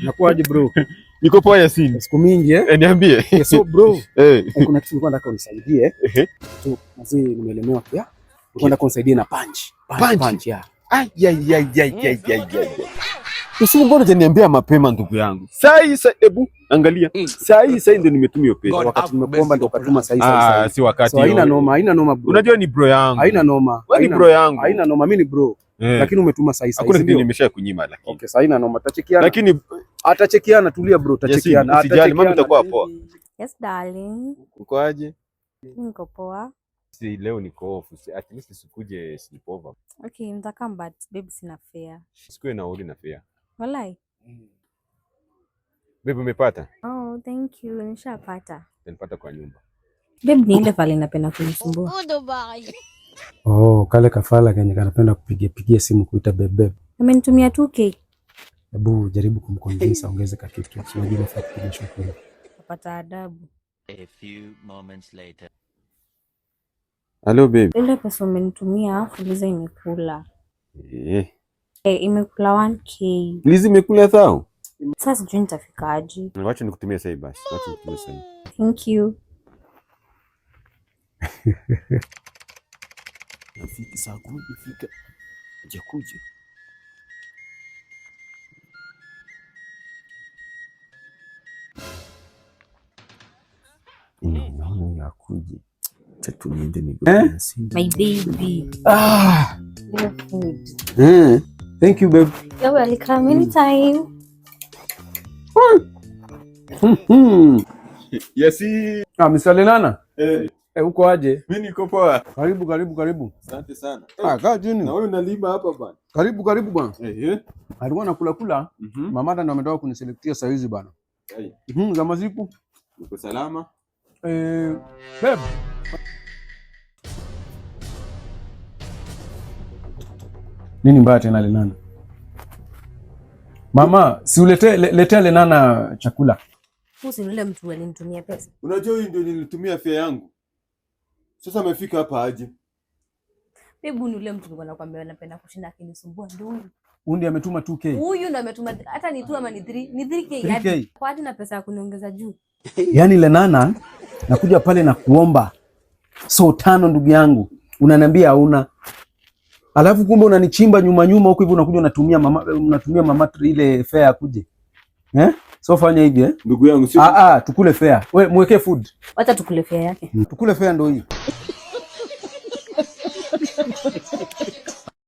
Nakuaje bro? Niko poa Yasin. Siku mingi Niambie. So bro, kuna kitu nilikuwa nataka unisaidie. Tu mzee nimelemewa pia. Nataka kunisaidie na punch ya. Usiku mbona hujaniambia mapema ndugu yangu? Sasa hebu angalia. Sasa ndio nimetumia pesa. Wakati nimekuomba ndio ukatuma sasa. Si wakati. So haina noma bro. Unajua ni bro yangu. Haina noma. Wewe ni bro yangu. Haina noma, mimi ni bro. Lakini umetuma sasa. Hakuna kitu nimeshakunyima lakini. Okay, sasa haina noma, tachekiana. Lakini atachekiana, tulia bro, tachekiana. Usijali, mambo itakuwa poa. Yes darling. Uko aje? Niko poa. Si leo niko off. At least sikuje sleepover. Okay, mtakam but baby sina fare. Sikue nauli na fare. Walai. Baby umepata? Oh, thank you. Nishapata. Nilipata kwa nyumba. Baby ni ile pale napenda kunisumbua. Oh, kale kafala kenye kanapenda kupigia simu kuita bebe. Amenitumia 2K. Hebu jaribu kumconvince ongeze ka kitu. Unajua nafaa kupiga shughuli. Napata adabu. A few moments later. Hello baby. Ile pesa umenitumia fuliza imekula. Imekula 1K. Lizi imekula thao? Sasa sijui nitafikaje. Wacha nikutumie sasa basi. Wacha nikutumie sasa. Thank you. Rafiki saa 10 ifika. Hujakuja. Naona yakuje. Tatu niende ni My baby. Your food. Thank you babe. You're welcome anytime. Yasi. Mr. Lenana. Uko aje? Mimi niko poa. Karibu. Asante sana. Kaa chini. Na wewe unalima hapa bwana. Karibu bwana. Alikuwa nakula. Mama ndo ametoka kuniselektia saa hizi bwana. Za maziku. Uko salama? Babe. Nini mbaya tena Lenana? Mama, si letea Lenana chakula. Usi yule mtu alinitumia pesa. Unajua huyu ndio nilitumia fare yangu. Sasa amefika hapa aje? Hebu ni yule mtu nilikuwa nakwambia anapenda kushinda akinisumbua ndio huyu. Huyu ametuma 2K. Huyu ndo ametuma hata ni 2 ama ni 3. Ni 3K. Kwa hadi na pesa ya kuniongeza juu. Yaani Lenana nakuja pale na kuomba so 5 ndugu yangu. Unaniambia hauna. Alafu kumbe unanichimba nyuma huko hivi unakuja unatumia mama ile fare akuje. So fanya hivi ndugu yangu sio. Tukule fare. Wewe mwekee food. Wacha tukule fare yake. Tukule fare ndio hii.